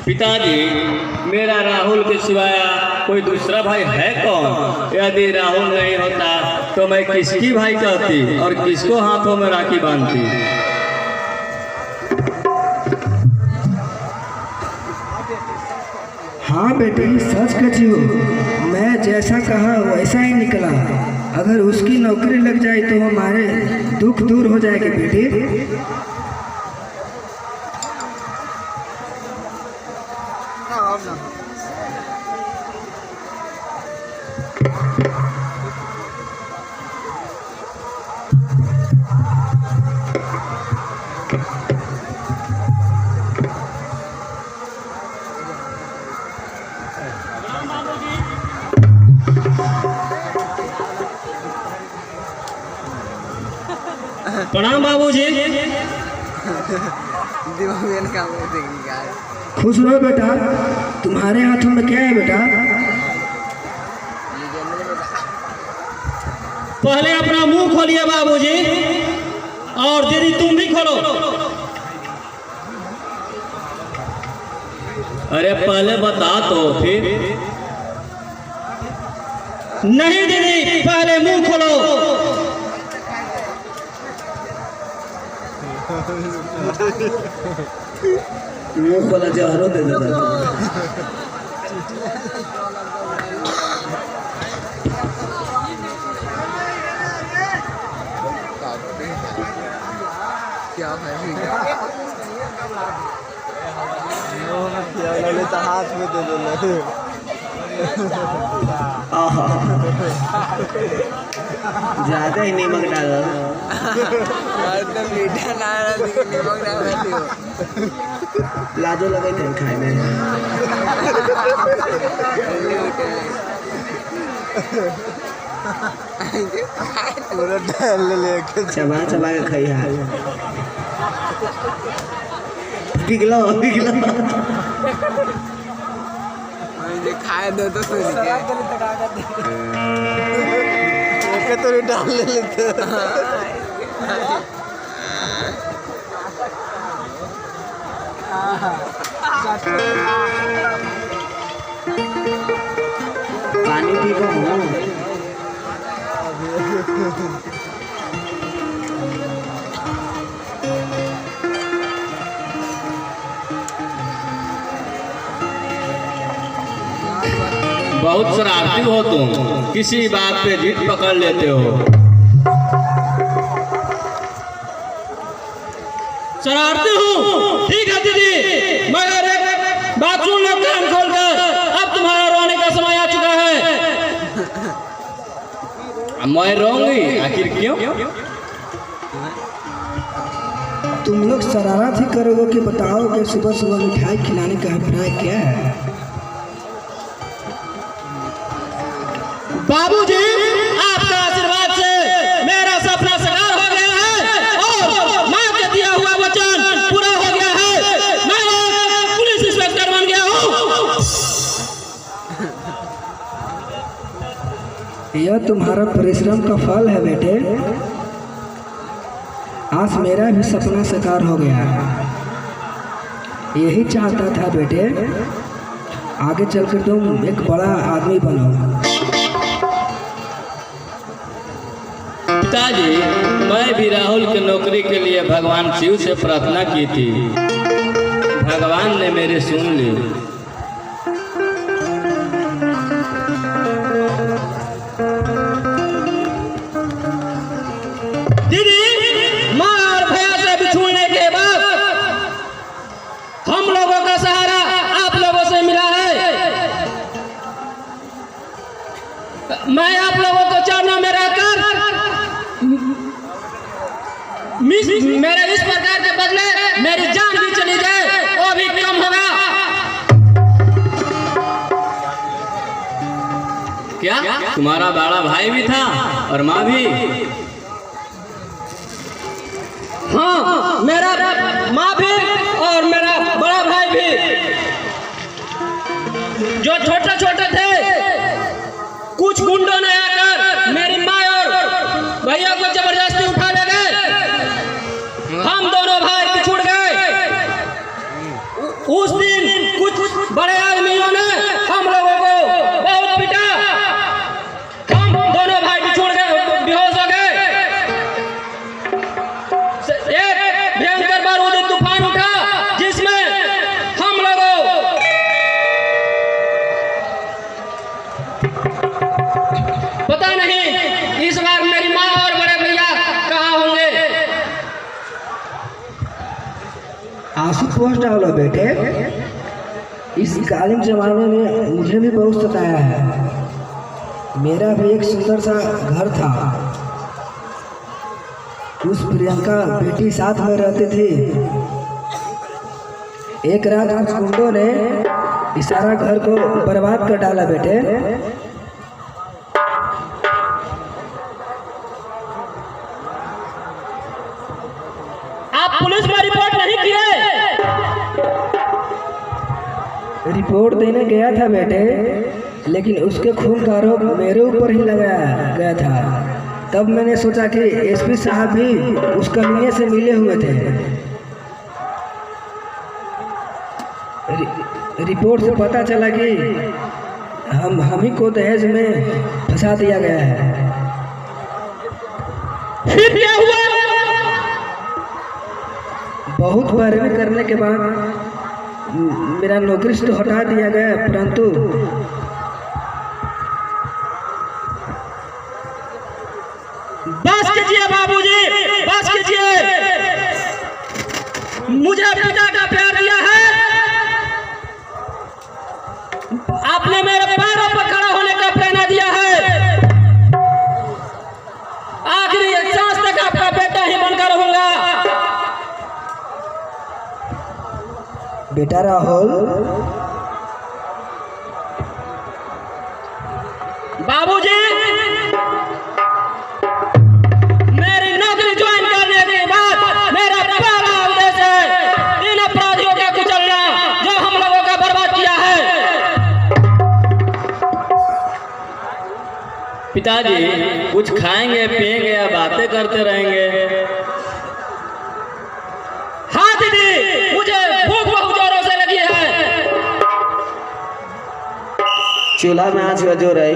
पिताजी, मेरा राहुल के सिवाय कोई दूसरा भाई है कौन? यदि राहुल नहीं होता तो मैं किसकी भाई कहती और किसको हाथों में राखी बांधती? हाँ बेटे, सच कहियो, मैं जैसा कहा वैसा ही निकला। अगर उसकी नौकरी लग जाए तो हमारे दुख दूर हो जाएंगे बेटे। प्रणाम बाबूजी। खुश रहो बेटा। तुम्हारे हाथों में क्या है बेटा? पहले अपना मुंह खोलिए बाबूजी, और दीदी तुम भी खोलो। अरे पहले बता तो फिर। नहीं दीदी, पहले मुंह खोलो। मुंह खोला जहरो दे देता। क्या हाथ में दे दो। ज्यादा ही नमक डालो। मीठा नमक डाल लाजो लगे थे खाए में। पूरा डाल लेके चबा चबा के खाई है। पिघला पिघला खाए दो तो तो डाल लेते। पानी पी को बहुत शरारती हो तुम, किसी बात पे जिद पकड़ लेते हो। शरारती हूँ, ठीक है दीदी, मगर एक बात सुन लो कान खोलकर। अब तुम्हारा रोने का समय आ चुका है। मैं रोऊंगी, आखिर क्यों? तुम लोग शरारत ही करोगे कि बताओगे सुबह सुबह मिठाई खिलाने का अभिप्राय क्या है? बाबूजी, आपका आशीर्वाद से मेरा सपना साकार हो गया है और मां का दिया हुआ वचन पूरा हो गया है। मैं पुलिस इंस्पेक्टर बन गया हूँ। यह तुम्हारा परिश्रम का फल है बेटे। आज मेरा भी सपना साकार हो गया है। यही चाहता था बेटे, आगे चलकर तुम एक बड़ा आदमी बनो। पिताजी, मैं भी राहुल की नौकरी के लिए भगवान शिव से प्रार्थना की थी। भगवान ने मेरी सुन ली। दीदी, माँ और भैया से बिछुड़ने के बाद हम लोगों का सहारा आप लोगों से मिला है। मैं आप लोगों को चरणों में रहकर मेरे इस प्रकार के बदले मेरी जान भी चली जाए वो भी कम होगा। क्या तुम्हारा बड़ा भाई भी था और माँ भी? हाँ, मेरा माँ भी और मेरा बड़ा भाई भी, जो छोटे छोटे थे। कुछ गुंडों ने आकर मेरी माँ और भैया को जबरदस्ती उठा ले गए। हम दोनों भाई बिछुड़ गए। उस दिन कुछ बड़े आदमियों ने हम लोगों को बहुत पिटा, हम दोनों भाई बिछुड़ गए, बेहोश हो गए। एक भयंकर बारूदी तूफान उठा जिसमें हम लोगों पता नहीं इस बार मेरी माँ और बड़े भैया कहाँ होंगे। आशुतोष डालो बेटे, इस कालीन जमाने में मुझे भी बहुत सताया है। मेरा भी एक सुंदर सा घर था, उस प्रियंका बेटी साथ में रहती थी। एक रात कुछ गुंडों ने इस सारा घर को बर्बाद कर डाला बेटे। आप पुलिस में रिपोर्ट नहीं किए? रिपोर्ट देने गया था बेटे, लेकिन उसके खून का आरोप मेरे ऊपर ही लगाया गया था। तब मैंने सोचा कि एसपी साहब भी उस कमीने से मिले हुए थे। रिपोर्ट से पता चला कि हम ही को दहेज में फंसा दिया गया है। फिर क्या हुआ? बहुत पैरवी करने के बाद मेरा नौकरी से तो हटा दिया गया, परंतु बस कीजिए बाबूजी, बस कीजिए। मुझे पिता का प्यार दिया है, आपने मेरे पैरों पर खड़ा होने का प्रेरणा दिया है। आखिरी सांस तक आपका बेटा ही बनकर रहूंगा। बेटा राहुल, बाबूजी, मेरी नौकरी ज्वाइन करने के बाद मेरा पहला उद्देश्य है इन अपराधियों का कुचलना जो हम लोगों का बर्बाद किया है। पिताजी कुछ खाएंगे पिएंगे या बातें करते रहेंगे? हाँ दीदी, मुझे भूख बहुत जोरों से लगी है। चूल्हा में आंच जो रही।